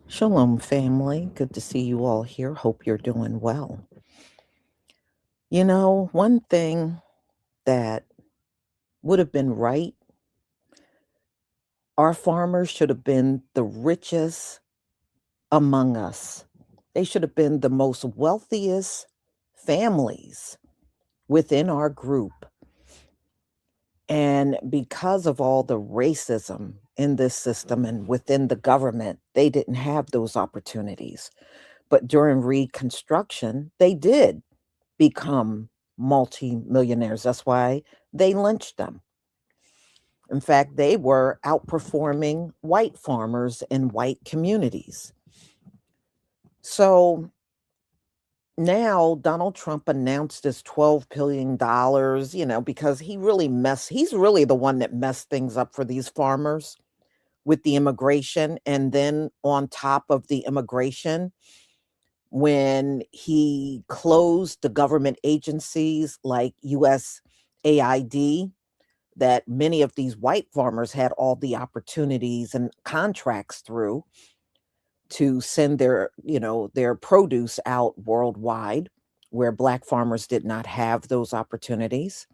Shalom, family. Good to see you all here. Hope you're doing well. One thing that would have been right, our farmers should have been the richest among us. They should have been the most wealthiest families within our group. And because of all the racism in this system and within the government, they didn't have those opportunities. But during Reconstruction, they did become multi-millionaires. That's why they lynched them. In fact, they were outperforming white farmers in white communities. So now Donald Trump announced this $12 billion, because he's really the one that messed things up for these farmers with the immigration. And then on top of the immigration, when he closed the government agencies like USAID, that many of these white farmers had all the opportunities and contracts through to send their produce out worldwide, where black farmers did not have those opportunities.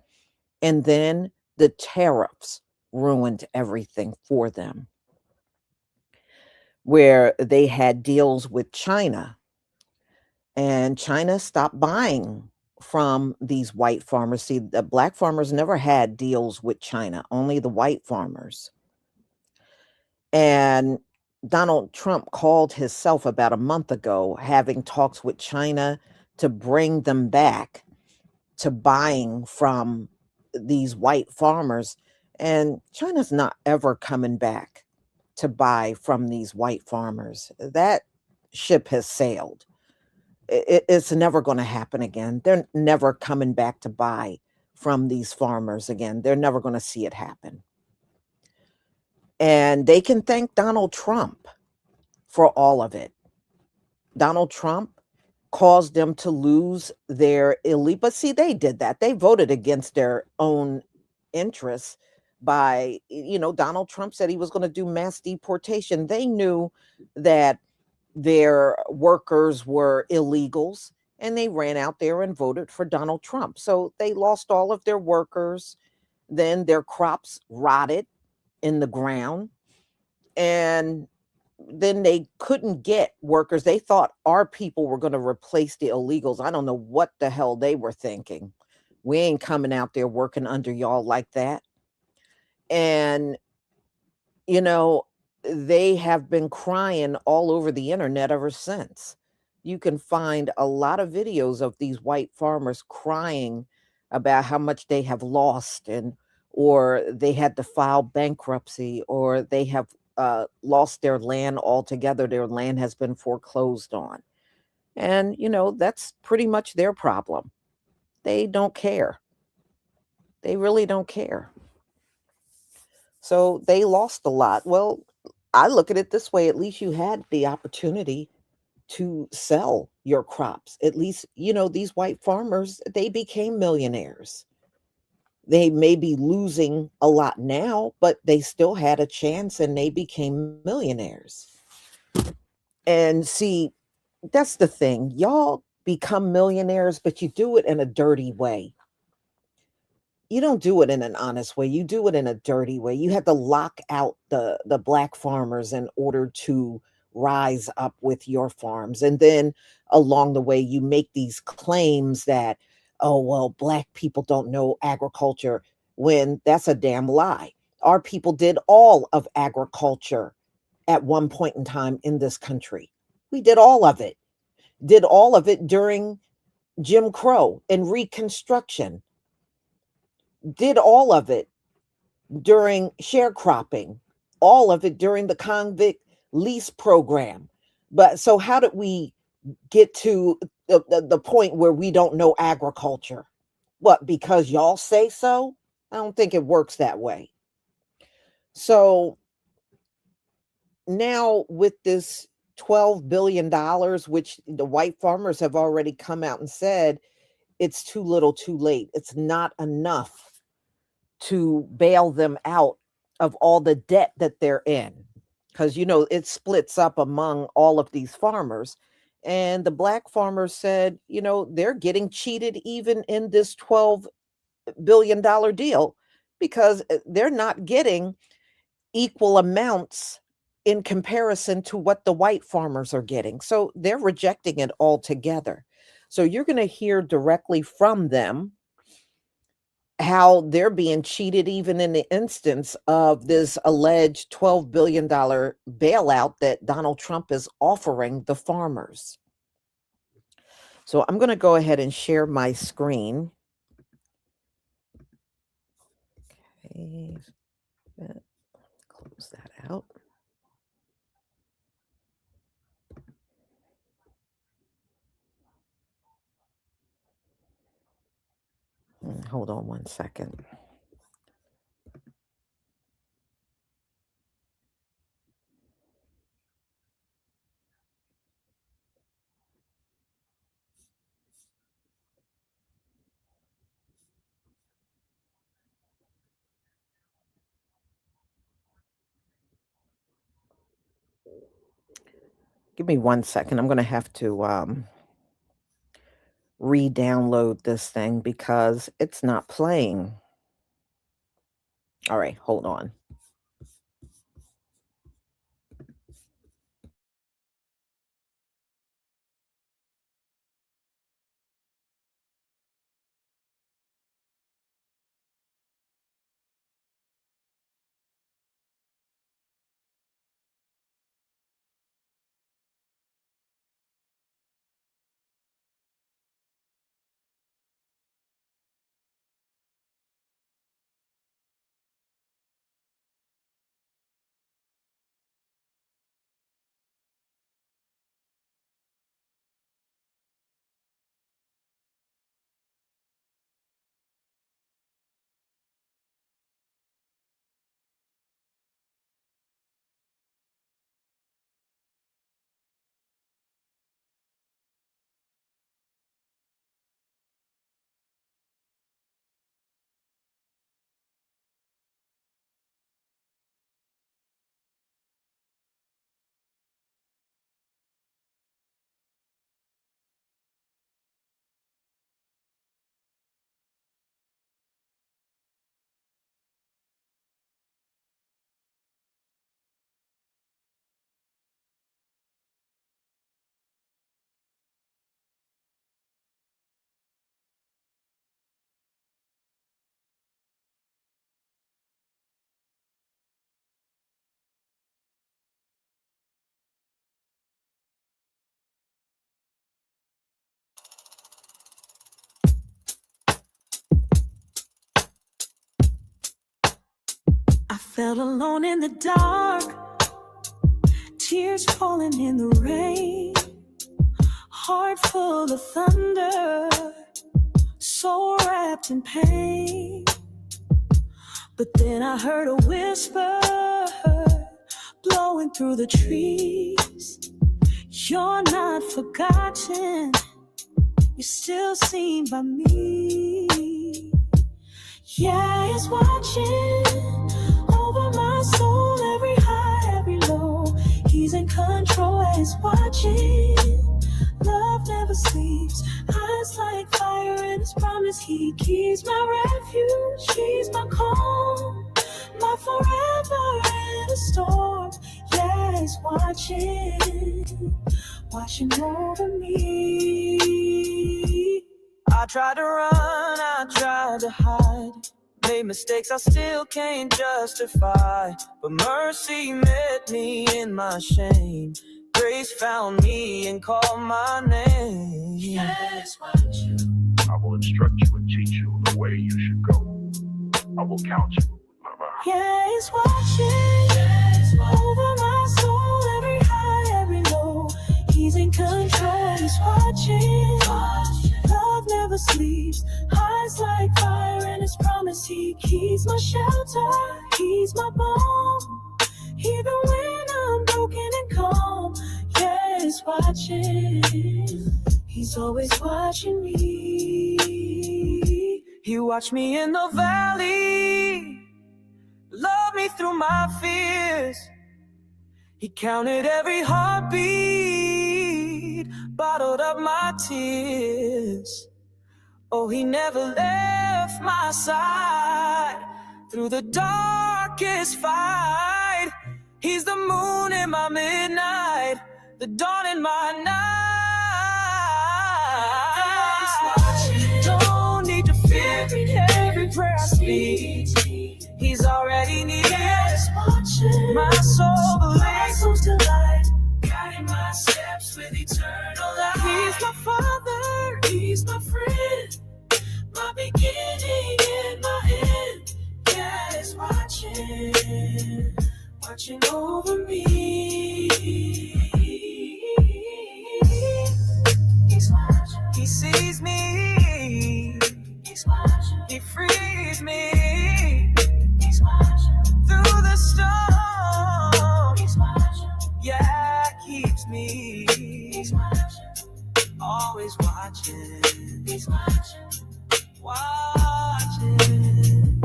And then the tariffs ruined everything for them, where they had deals with China. And China stopped buying from these white farmers. See, the black farmers never had deals with China, only the white farmers. And Donald Trump called himself about a month ago having talks with China to bring them back to buying from these white farmers. And China's not ever coming back to buy from these white farmers. That ship has sailed. It's never going to happen again. They're never coming back to buy from these farmers again. They're never going to see it happen. And they can thank Donald Trump for all of it. Donald Trump caused them to lose their elite. But see, they did that. They voted against their own interests by, Donald Trump said he was going to do mass deportation. They knew that their workers were illegals, and they ran out there and voted for Donald Trump. So they lost all of their workers. Then their crops rotted in the ground. And then they couldn't get workers. They thought our people were going to replace the illegals. I don't know what the hell they were thinking. We ain't coming out there working under y'all like that. And, they have been crying all over the internet ever since. You can find a lot of videos of these white farmers crying about how much they have lost, or they had to file bankruptcy, or they have lost their land altogether. Their land has been foreclosed on. And, that's pretty much their problem. They don't care. They really don't care. So they lost a lot. Well, I look at it this way: at least you had the opportunity to sell your crops. At least, these white farmers, they became millionaires. They may be losing a lot now, but they still had a chance and they became millionaires. And see, that's the thing. Y'all become millionaires, but you do it in a dirty way. You don't do it in an honest way. You do it in a dirty way. You have to lock out the black farmers in order to rise up with your farms. And then along the way, you make these claims that, oh, well, black people don't know agriculture, when that's a damn lie. Our people did all of agriculture at one point in time in this country. We did all of it. Did all of it during Jim Crow and Reconstruction. Did all of it during sharecropping, all of it during the convict lease program. But so how did we get to the point where we don't know agriculture? What, because y'all say so? I don't think it works that way. So now with this $12 billion, which the white farmers have already come out and said, it's too little too late. It's not enough to bail them out of all the debt that they're in. because, it splits up among all of these farmers. And the black farmers said, they're getting cheated even in this $12 billion deal because they're not getting equal amounts in comparison to what the white farmers are getting. So they're rejecting it altogether. So you're going to hear directly from them how they're being cheated, even in the instance of this alleged $12 billion bailout that Donald Trump is offering the farmers. So I'm going to go ahead and share my screen. Okay, close that out. Hold on one second. Give me one second. I'm going to have to re-download this thing because it's not playing. All right, hold on. I felt alone in the dark, tears falling in the rain, heart full of thunder, soul wrapped in pain. But then I heard a whisper blowing through the trees. You're not forgotten, you're still seen by me. Yeah, it's watching over my soul, every high, every low. He's in control, he's watching. Love never sleeps, eyes like fire, and his promise he keeps. My refuge, he's my calm, my forever in a storm. Yeah, he's watching over me. I tried to run, I tried to hide, made mistakes I still can't justify, but mercy met me in my shame. Grace found me and called my name. Yes, watch you. I will instruct you and teach you the way you should go. I will count you with my mind. Yeah, he's watching over my soul, every high, every low. He's in control, he's watching. Love never sleeps, eyes like fire, and his promise he keeps. My shelter, he's my balm, even when I'm broken and calm. Yeah, he's watching, he's always watching me. He watched me in the valley, loved me through my fears. He counted every heartbeat, bottled up my tears. Oh, he never left my side through the darkest fight. He's the moon in my midnight, the dawn in my night. Don't need to fear every prayer I speak. He's already near. My soul believes, guiding my steps with eternal light. He's my father, he's my friend, my beginning and my end. Yeah, he's watching over me. He's watching. He sees me. He's watching. He frees me. He's watching. Through the storm. He's watching. Yeah, keeps me. He's watching. Always watching. He's watching. Watching.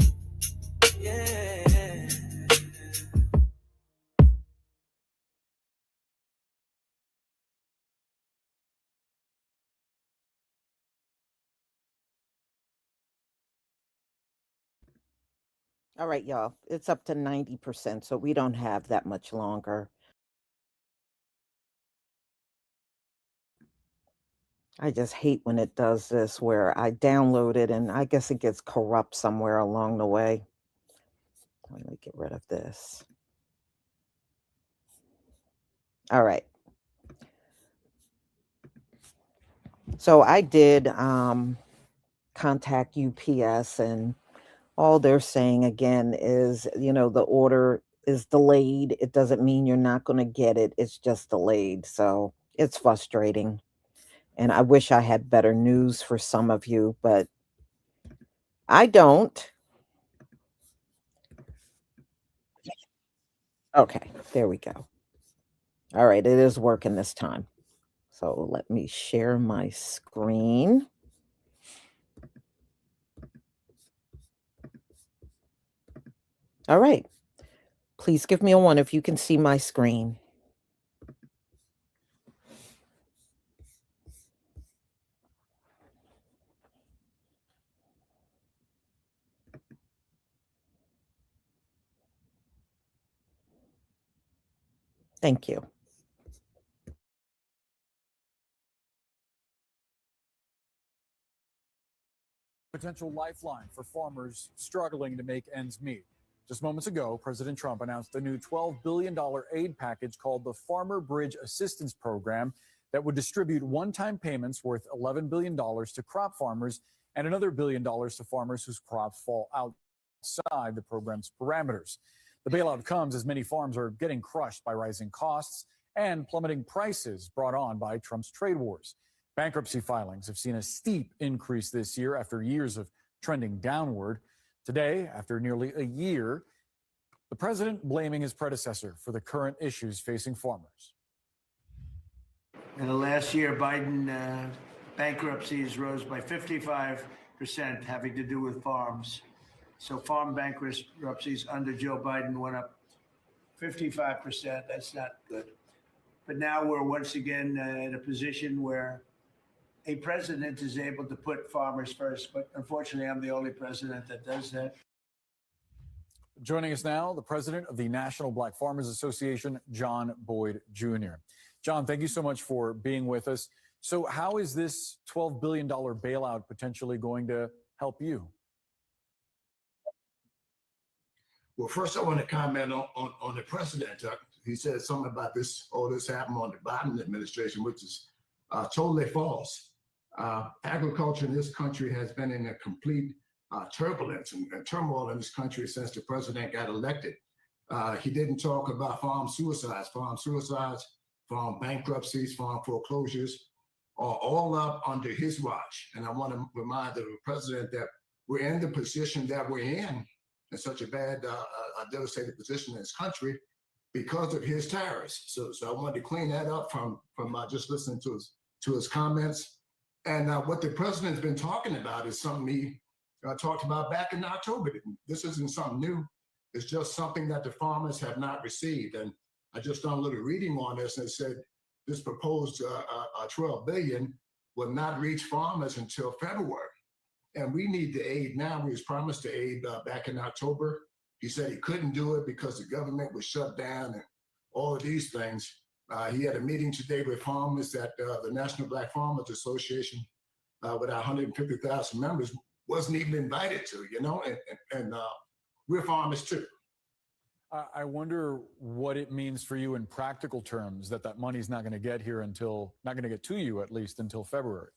Yeah. All right, y'all. It's up to 90%, so we don't have that much longer. I just hate when it does this where I download it and I guess it gets corrupt somewhere along the way. Let me get rid of this. All right. So I did contact UPS, and all they're saying again is, the order is delayed. It doesn't mean you're not going to get it. It's just delayed. So it's frustrating. And I wish I had better news for some of you, but I don't. Okay, there we go. All right, it is working this time. So let me share my screen. All right. Please give me a 1 if you can see my screen. Thank you. Potential lifeline for farmers struggling to make ends meet. Just moments ago, President Trump announced a new $12 billion aid package called the Farmer Bridge Assistance Program that would distribute one-time payments worth $11 billion to crop farmers and another $1 billion to farmers whose crops fall outside the program's parameters. The bailout comes as many farms are getting crushed by rising costs and plummeting prices brought on by Trump's trade wars. Bankruptcy filings have seen a steep increase this year after years of trending downward. Today, after nearly a year, the president blaming his predecessor for the current issues facing farmers. In the last year, Biden bankruptcies rose by 55%, having to do with farms. So farm bankruptcies under Joe Biden went up 55%. That's not good. But now we're once again in a position where a president is able to put farmers first. But unfortunately, I'm the only president that does that. Joining us now, the president of the National Black Farmers Association, John Boyd Jr. John, thank you so much for being with us. So how is this $12 billion bailout potentially going to help you? Well, first, I want to comment on the president. He said something about this, all this happened on the Biden administration, which is totally false. Agriculture in this country has been in a complete turbulence and turmoil in this country since the president got elected. He didn't talk about farm suicides, farm bankruptcies, farm foreclosures, are all up under his watch. And I want to remind the president that we're in the position that we're in such a bad, devastated position in this country because of his tariffs. So I wanted to clean that up from just listening to his comments. And what the president's been talking about is something he talked about back in October. This isn't something new. It's just something that the farmers have not received. And I just done a little reading on this, and it said this proposed 12 billion will not reach farmers until February. And we need the aid now. We was promised the aid back in October. He said he couldn't do it because the government was shut down and all of these things. He had a meeting today with farmers at the National Black Farmers Association with our 150,000 members, wasn't even invited to, you know, and we're farmers too. I wonder what it means for you in practical terms that money's not going to get here until, not going to get to you at least until February.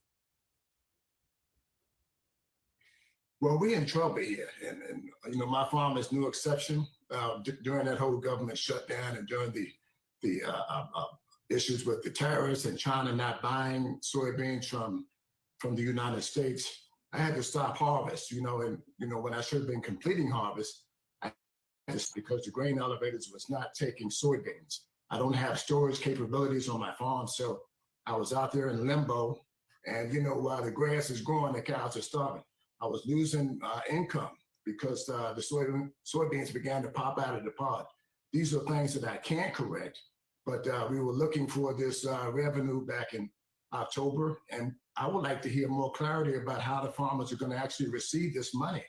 Well, we're in trouble here, and you know, my farm is no exception. During that whole government shutdown and during the issues with the tariffs and China not buying soybeans from the United States, I had to stop harvest. You know, and you know, when I should have been completing harvest, just because the grain elevators was not taking soybeans. I don't have storage capabilities on my farm, so I was out there in limbo. And you know, while the grass is growing, the cows are starving. I was losing income because the soybeans began to pop out of the pod. These are things that I can't correct, but we were looking for this revenue back in October, and I would like to hear more clarity about how the farmers are going to actually receive this money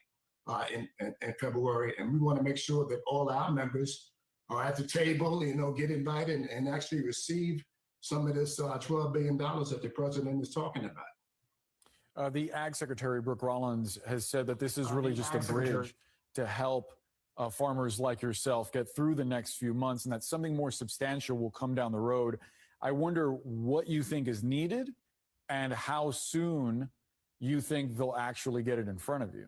in February. And we want to make sure that all our members are at the table, you know, get invited and actually receive some of this $12 billion that the president is talking about. The Ag Secretary, Brooke Rollins, has said that this is really just a bridge to help farmers like yourself get through the next few months, and that something more substantial will come down the road. I wonder what you think is needed and how soon you think they'll actually get it in front of you.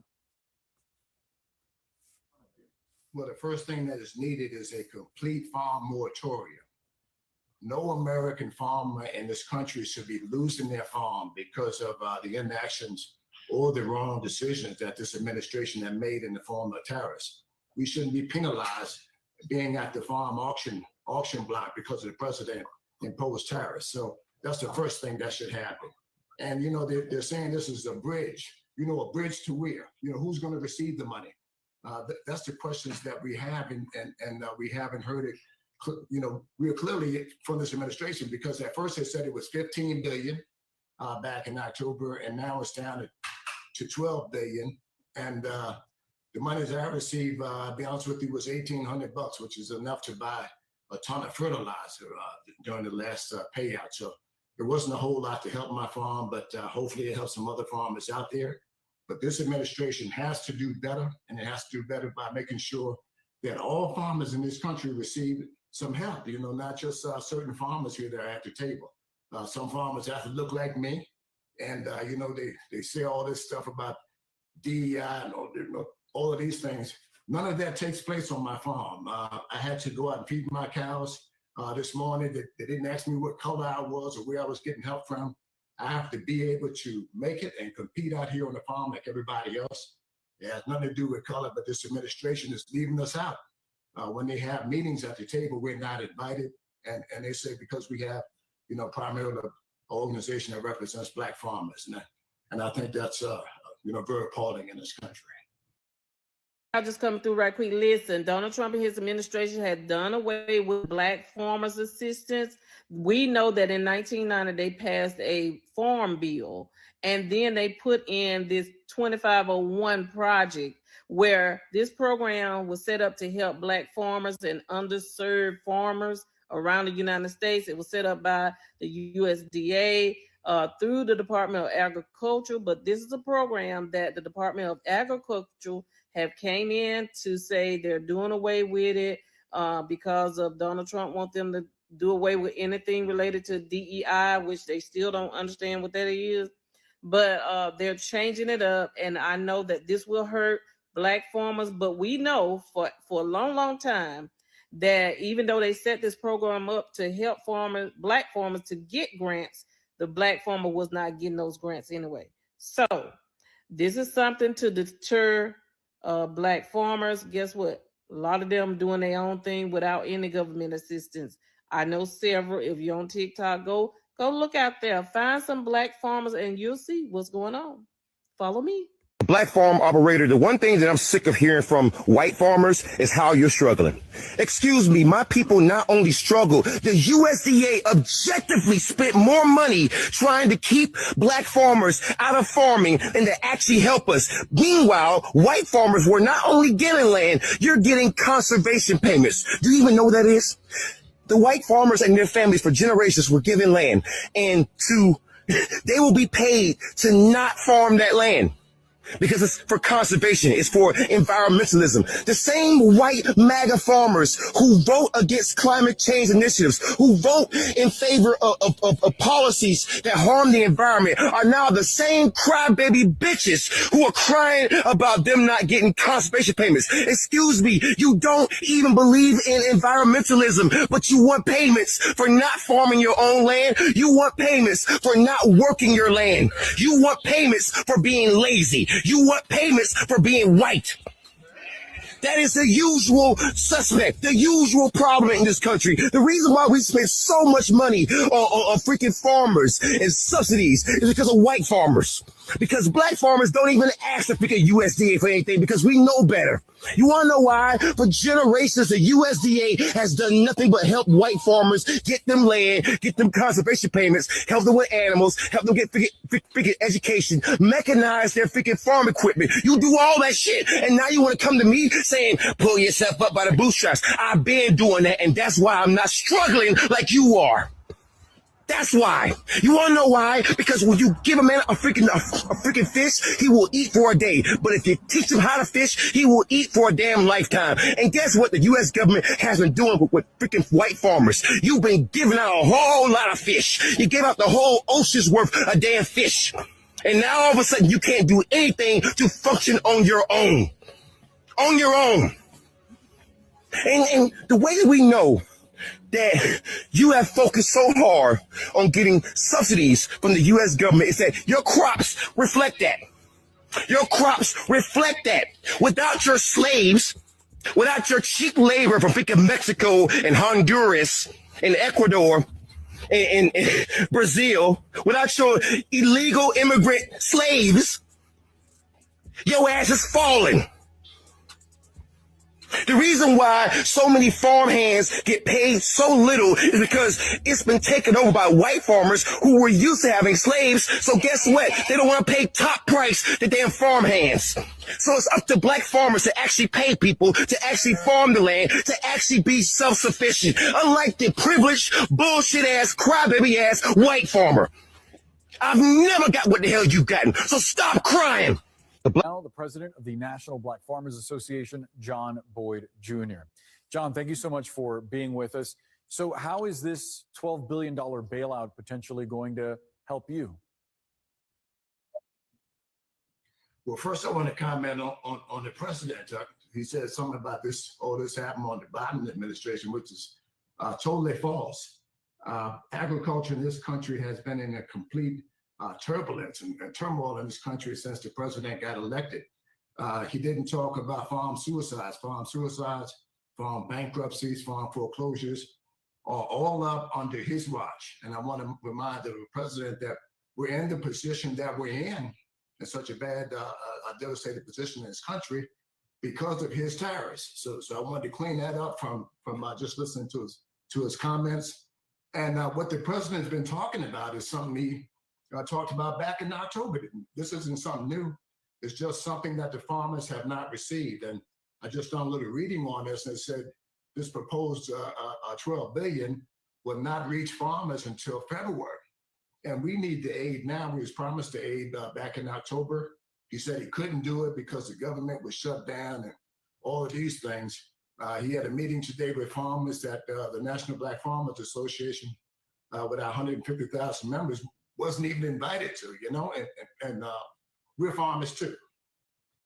Well, the first thing that is needed is a complete farm moratorium. No American farmer in this country should be losing their farm because of the inactions or the wrong decisions that this administration has made in the form of tariffs. We shouldn't be penalized being at the farm auction block because of the president imposed tariffs. So that's the first thing that should happen. And, you know, they're saying this is a bridge, you know, a bridge to where? You know, who's going to receive the money? That's the questions that we have, and we haven't heard it. You know, we are clearly from this administration, because at first they said it was 15 billion back in October, and now it's down to 12 billion. And the money that I received, I'll be honest with you, was $1,800, which is enough to buy a ton of fertilizer during the last payout. So there wasn't a whole lot to help my farm, but hopefully it helps some other farmers out there. But this administration has to do better, and it has to do better by making sure that all farmers in this country receive some help, you know, not just certain farmers here that are at the table. Some farmers have to look like me, and, you know, they say all this stuff about DEI and all of these things. None of that takes place on my farm. I had to go out and feed my cows this morning. They didn't ask me what color I was or where I was getting help from. I have to be able to make it and compete out here on the farm like everybody else. It has nothing to do with color, but this administration is leaving us out. When they have meetings at the table, we're not invited. And they say because we have, you know, primarily an organization that represents Black farmers. And I think that's, you know, very appalling in this country. I'll just come through right quick. Listen, Donald Trump and his administration had done away with Black farmers' assistance. We know that in 1990, they passed a farm bill, and then they put in this 2501 project, where this program was set up to help Black farmers and underserved farmers around the United States. It was set up by the USDA through the Department of Agriculture, but this is a program that the Department of Agriculture have came in to say they're doing away with it because of Donald Trump wants them to do away with anything related to DEI, which they still don't understand what that is. But they're changing it up, and I know that this will hurt Black farmers, but we know for a long, long time that even though they set this program up to help farmers, Black farmers, to get grants, the Black farmer was not getting those grants anyway. So this is something to deter Black farmers. Guess what? A lot of them doing their own thing without any government assistance. I know several. If you're on TikTok, go look out there, find some Black farmers, and you'll see what's going on. Follow me. Black farm operator, the one thing that I'm sick of hearing from white farmers is how you're struggling. Excuse me, my people not only struggle, the USDA objectively spent more money trying to keep black farmers out of farming than to actually help us. Meanwhile, white farmers were not only getting land, you're getting conservation payments. Do you even know what that is? The white farmers and their families for generations were given land, and they will be paid to not farm that land. Because it's for conservation, it's for environmentalism. The same white MAGA farmers who vote against climate change initiatives, who vote in favor of policies that harm the environment, are now the same crybaby bitches who are crying about them not getting conservation payments. Excuse me, you don't even believe in environmentalism, but you want payments for not farming your own land. You want payments for not working your land. You want payments for being lazy. You want payments for being white. That is the usual suspect, the usual problem in this country. The reason why we spend so much money on freaking farmers and subsidies is because of white farmers. Because black farmers don't even ask the freaking USDA for anything because we know better. You want to know why? For generations, the USDA has done nothing but help white farmers get them land, get them conservation payments, help them with animals, help them get freaking education, mechanize their freaking farm equipment. You do all that shit, and now you want to come to me saying, pull yourself up by the bootstraps. I've been doing that, and that's why I'm not struggling like you are. That's why. You want to know why? Because when you give a man a freaking fish, he will eat for a day. But if you teach him how to fish, he will eat for a damn lifetime. And guess what the U.S. government has been doing with freaking white farmers? You've been giving out a whole lot of fish. You gave out the whole ocean's worth of damn fish. And now all of a sudden you can't do anything to function on your own. On your own. And the way that we know that you have focused so hard on getting subsidies from the U.S. government is that your crops reflect that. Your crops reflect that. Without your slaves, without your cheap labor from freaking Mexico and Honduras and Ecuador and Brazil, without your illegal immigrant slaves, your ass is falling. The reason why so many farmhands get paid so little is because it's been taken over by white farmers who were used to having slaves. So guess what? They don't want to pay top price to damn farmhands. So it's up to black farmers to actually pay people to actually farm the land, to actually be self-sufficient. Unlike the privileged, bullshit-ass, crybaby-ass white farmer. I've never got what the hell you've gotten. So stop crying. Now, the president of the National Black Farmers Association, John Boyd Jr. John, thank you so much for being with us. So how is this $12 billion bailout potentially going to help you? Well, first I want to comment on the president. He said something about this, all this happened on the Biden administration, which is totally false. Agriculture in this country has been in a complete turbulence and turmoil in this country since the president got elected. He didn't talk about farm suicides, farm bankruptcies, farm foreclosures, are all up under his watch. And I want to remind the president that we're in the position that we're in such a bad, devastated position in this country because of his tariffs. So I wanted to clean that up from just listening to his comments. And what the president's been talking about is something he talked about back in October. This isn't something new. It's just something that the farmers have not received. And I just done a little reading on this, and it said this proposed $12 billion will not reach farmers until February. And we need the aid now. We was promised the aid back in October. He said he couldn't do it because the government was shut down and all of these things. He had a meeting today with farmers at the National Black Farmers Association with our 150,000 members. Wasn't even invited to, and we're farmers too.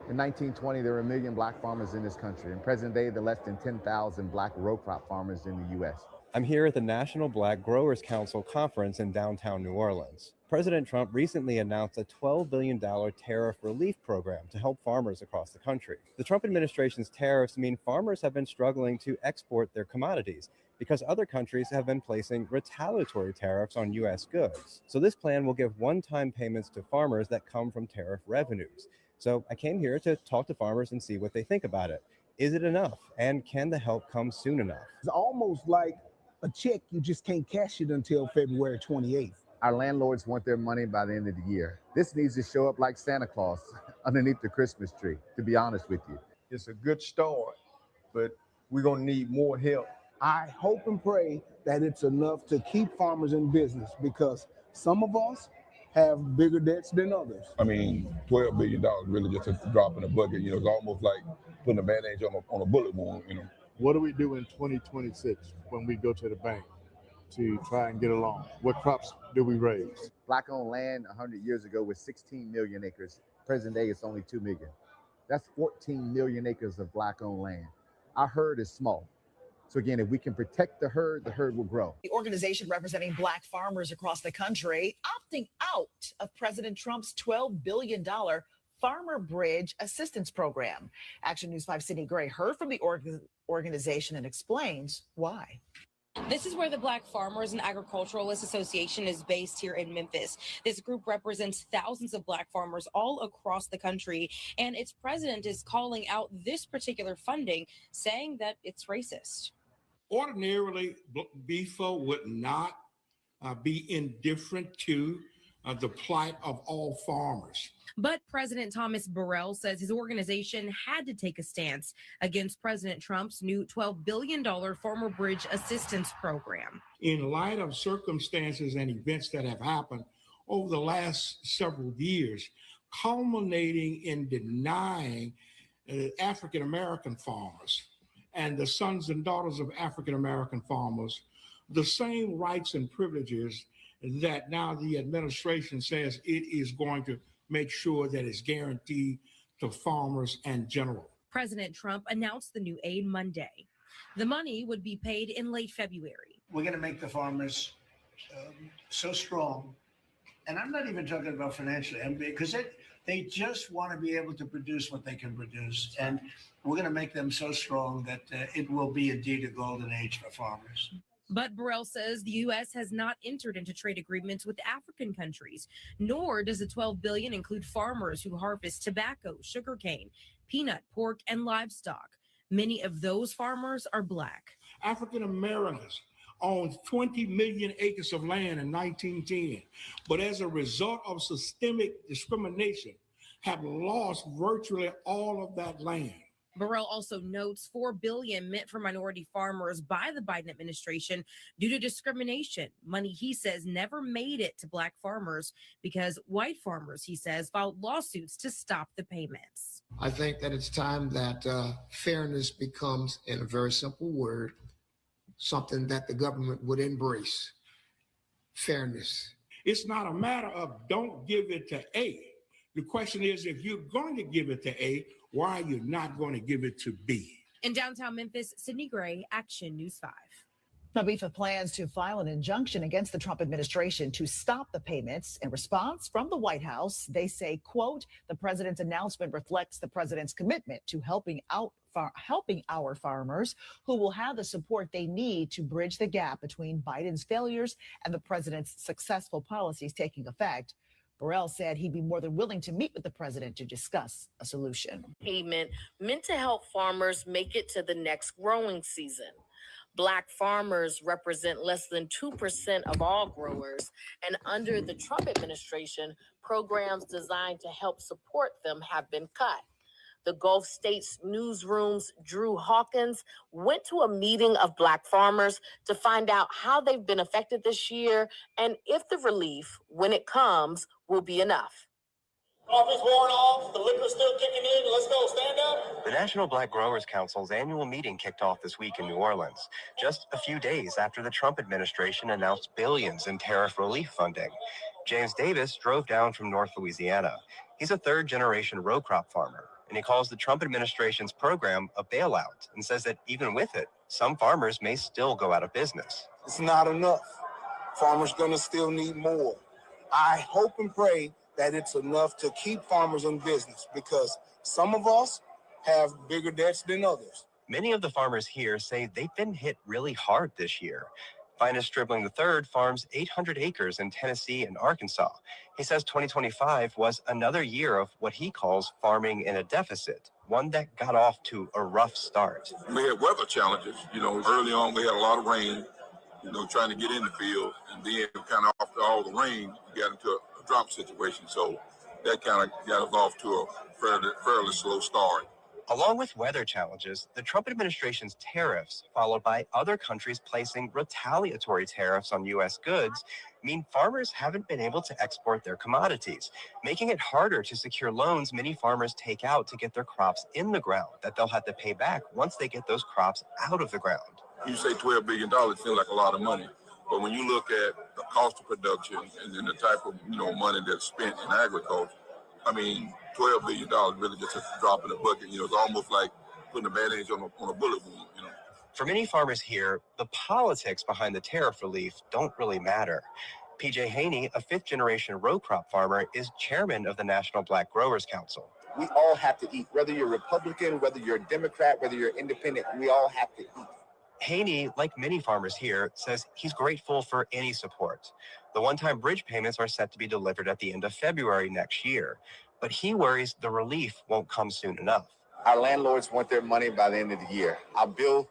In 1920, there were 1 million black farmers in this country. In present day, there are less than 10,000 black row crop farmers in the U.S. I'm here at the National Black Growers Council conference in downtown New Orleans. President Trump recently announced a $12 billion tariff relief program to help farmers across the country. The Trump administration's tariffs mean farmers have been struggling to export their commodities because other countries have been placing retaliatory tariffs on U.S. goods. So this plan will give one-time payments to farmers that come from tariff revenues. So I came here to talk to farmers and see what they think about it. Is it enough? And can the help come soon enough? It's almost like a check, you just can't cash it until February 28th. Our landlords want their money by the end of the year. This needs to show up like Santa Claus underneath the Christmas tree, to be honest with you. It's a good start, but we're gonna need more help. I hope and pray that it's enough to keep farmers in business, because some of us have bigger debts than others. I mean, $12 billion really just a drop in the bucket. You know, it's almost like putting a bandage on a bullet wound, you know. What do we do in 2026 when we go to the bank to try and get along? What crops do we raise? Black-owned land 100 years ago was 16 million acres. Present day, it's only 2 million. That's 14 million acres of black-owned land. Our herd is small. So again, if we can protect the herd will grow. The organization representing Black farmers across the country opting out of President Trump's $12 billion Farmer Bridge Assistance Program. Action News 5 Sydney Gray heard from the organization and explains why. This is where the Black Farmers and Agriculturalists Association is based here in Memphis. This group represents thousands of Black farmers all across the country, and its president is calling out this particular funding, saying that it's racist. Ordinarily, BFO would not be indifferent to the plight of all farmers. But President Thomas Burrell says his organization had to take a stance against President Trump's new $12 billion Farmer Bridge Assistance Program. In light of circumstances and events that have happened over the last several years, culminating in denying African-American farmers and the sons and daughters of African-American farmers the same rights and privileges that now the administration says it is going to make sure that it's guaranteed to farmers in general. President Trump announced the new aid Monday. The money would be paid in late February. We're going to make the farmers so strong. And I'm not even talking about financially, because they just want to be able to produce what they can produce. And we're going to make them so strong that it will be indeed a golden age for farmers. But Burrell says the U.S. has not entered into trade agreements with African countries, nor does the $12 billion include farmers who harvest tobacco, sugarcane, peanut, pork, and livestock. Many of those farmers are Black. African Americans owned 20 million acres of land in 1910, but as a result of systemic discrimination, have lost virtually all of that land. Burrell also notes $4 billion meant for minority farmers by the Biden administration due to discrimination. Money he says never made it to Black farmers because white farmers, he says, filed lawsuits to stop the payments. I think that it's time that fairness becomes, in a very simple word, something that the government would embrace. Fairness. It's not a matter of don't give it to A. The question is, if you're going to give it to A, why are you not going to give it to B? In downtown Memphis, Sydney Gray, Action News 5. BIFA plans to file an injunction against the Trump administration to stop the payments. In response from the White House, they say, quote, the president's announcement reflects the president's commitment to helping our farmers who will have the support they need to bridge the gap between Biden's failures and the president's successful policies taking effect. Burrell said he'd be more than willing to meet with the president to discuss a solution. Payment meant to help farmers make it to the next growing season. Black farmers represent less than 2% of all growers, and under the Trump administration, programs designed to help support them have been cut. The Gulf States Newsroom's Drew Hawkins went to a meeting of Black farmers to find out how they've been affected this year and if the relief, when it comes, will be enough. Coffee's worn off, the liquor's still kicking in. Let's go, stand up. The National Black Growers Council's annual meeting kicked off this week in New Orleans, just a few days after the Trump administration announced billions in tariff relief funding. James Davis drove down from North Louisiana. He's a third-generation row crop farmer, and he calls the Trump administration's program a bailout and says that even with it, some farmers may still go out of business. It's not enough. Farmers gonna still need more. I hope and pray that it's enough to keep farmers in business because some of us have bigger debts than others. Many of the farmers here say they've been hit really hard this year. Finest Stribling III farms 800 acres in Tennessee and Arkansas. He says 2025 was another year of what he calls farming in a deficit, one that got off to a rough start. We had weather challenges. Early on we had a lot of rain, trying to get in the field. And then kind of after all the rain, we got into a drought situation. So that kind of got us off to a fairly slow start. Along with weather challenges, the Trump administration's tariffs, followed by other countries placing retaliatory tariffs on U.S. goods, mean farmers haven't been able to export their commodities, making it harder to secure loans many farmers take out to get their crops in the ground that they'll have to pay back once they get those crops out of the ground. You say $12 billion seems like a lot of money, but when you look at the cost of production and then the type of money that's spent in agriculture, I mean, $12 billion really just a drop in the bucket. It's almost like putting a bandage on a bullet wound. For many farmers here, the politics behind the tariff relief don't really matter. PJ Haney, a fifth-generation row crop farmer, is chairman of the National Black Growers Council. We all have to eat, whether you're Republican, whether you're a Democrat, whether you're independent, we all have to eat. Haney, like many farmers here, says he's grateful for any support. The one-time bridge payments are set to be delivered at the end of February next year, but he worries the relief won't come soon enough. Our landlords want their money by the end of the year. Our bill,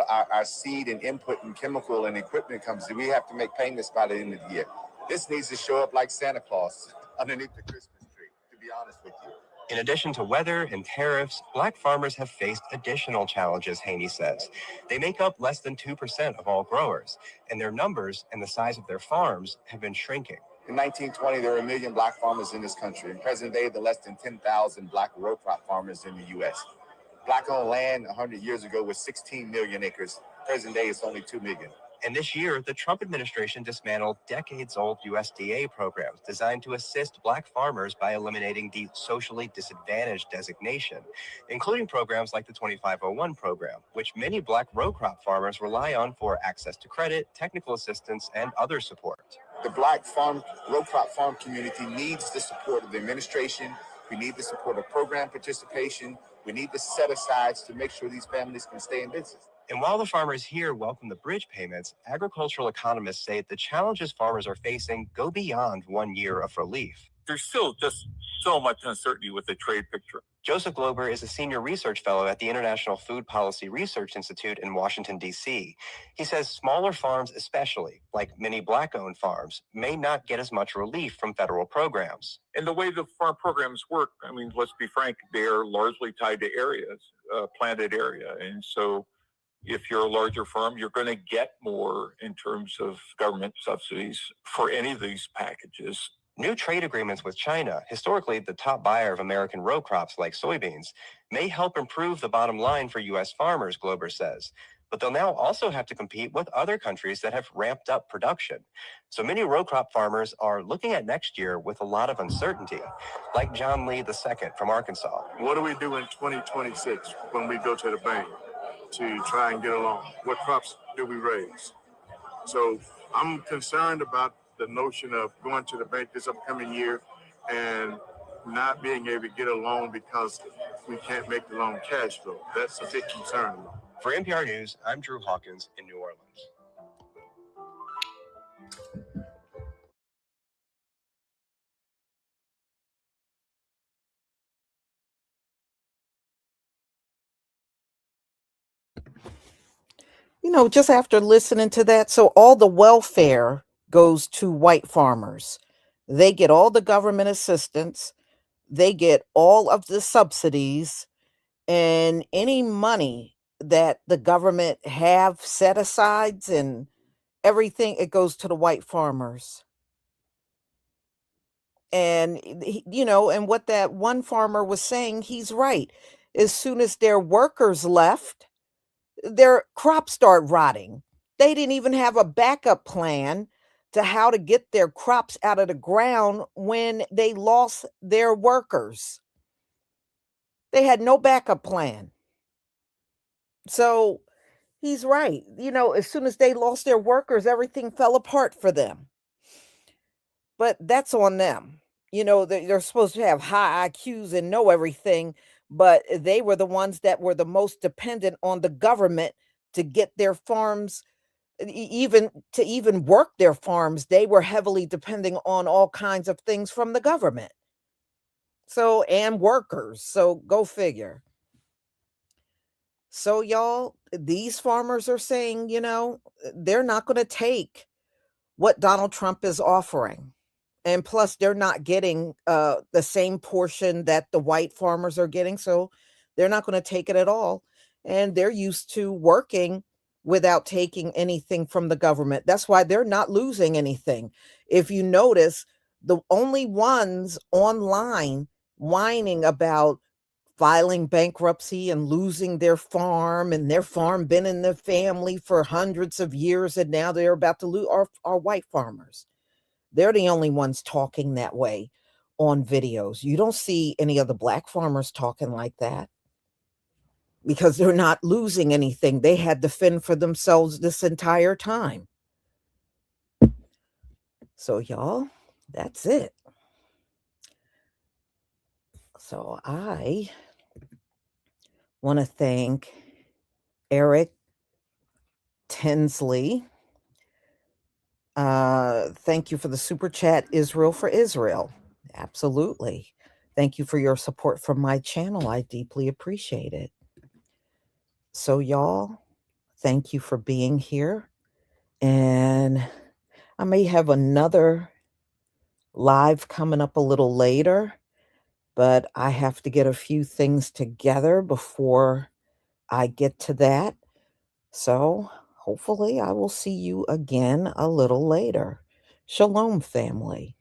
our seed and input and chemical and equipment comes in. We have to make payments by the end of the year. This needs to show up like Santa Claus underneath the Christmas tree, to be honest with you. In addition to weather and tariffs, black farmers have faced additional challenges, Haney says. They make up less than 2% of all growers, and their numbers and the size of their farms have been shrinking. In 1920, there were 1 million black farmers in this country. In present day, there are less than 10,000 black row crop farmers in the U.S. Black-owned land 100 years ago was 16 million acres. Present day, it's only 2 million. And this year, the Trump administration dismantled decades-old USDA programs designed to assist black farmers by eliminating the socially disadvantaged designation, including programs like the 2501 program, which many black row crop farmers rely on for access to credit, technical assistance, and other support. The black row crop farm community needs the support of the administration. We need the support of program participation. We need the set-asides to make sure these families can stay in business. And while the farmers here welcome the bridge payments, agricultural economists say the challenges farmers are facing go beyond 1 year of relief. There's still just so much uncertainty with the trade picture. Joseph Glober is a senior research fellow at the International Food Policy Research Institute in Washington, D.C. He says smaller farms especially, like many black-owned farms, may not get as much relief from federal programs. And the way the farm programs work, I mean, let's be frank, they're largely tied to areas, planted area. And so if you're a larger firm, you're going to get more in terms of government subsidies for any of these packages. New trade agreements with China, historically the top buyer of American row crops like soybeans, may help improve the bottom line for U.S. farmers, Glober says. But they'll now also have to compete with other countries that have ramped up production. So many row crop farmers are looking at next year with a lot of uncertainty, like John Lee II from Arkansas. What do we do in 2026 when we go to the bank to try and get along? What crops do we raise? So I'm concerned about the notion of going to the bank this upcoming year and not being able to get a loan because we can't make the loan cash flow. That's a big concern. For NPR News, I'm Drew Hawkins in New Orleans. Just after listening to that, so all the welfare goes to white farmers. They get all the government assistance, they get all of the subsidies, and any money that the government have set asides and everything, it goes to the white farmers. And and what that one farmer was saying, he's right. As soon as their workers left, their crops start rotting. They didn't even have a backup plan to how to get their crops out of the ground when they lost their workers. They had no backup plan. So he's right. As soon as they lost their workers, everything fell apart for them. But that's on them. They're supposed to have high IQs and know everything, but they were the ones that were the most dependent on the government to get their farms even to even work their farms, they were heavily depending on all kinds of things from the government. So, and workers. So go figure. So y'all, these farmers are saying, they're not going to take what Donald Trump is offering. And plus, they're not getting the same portion that the white farmers are getting. So they're not going to take it at all. And they're used to working without taking anything from the government. That's why they're not losing anything. If you notice, the only ones online whining about filing bankruptcy and losing their farm, and their farm been in the family for hundreds of years, and now they're about to lose, are white farmers. They're the only ones talking that way on videos. You don't see any of the black farmers talking like that because they're not losing anything. They had to fend for themselves this entire time. So y'all, that's it. So I want to thank Eric Tinsley. Thank you for the super chat, Israel for Israel. Absolutely. Thank you for your support from my channel. I deeply appreciate it. So y'all, thank you for being here. And I may have another live coming up a little later, but I have to get a few things together before I get to that. So hopefully I will see you again a little later. Shalom, family.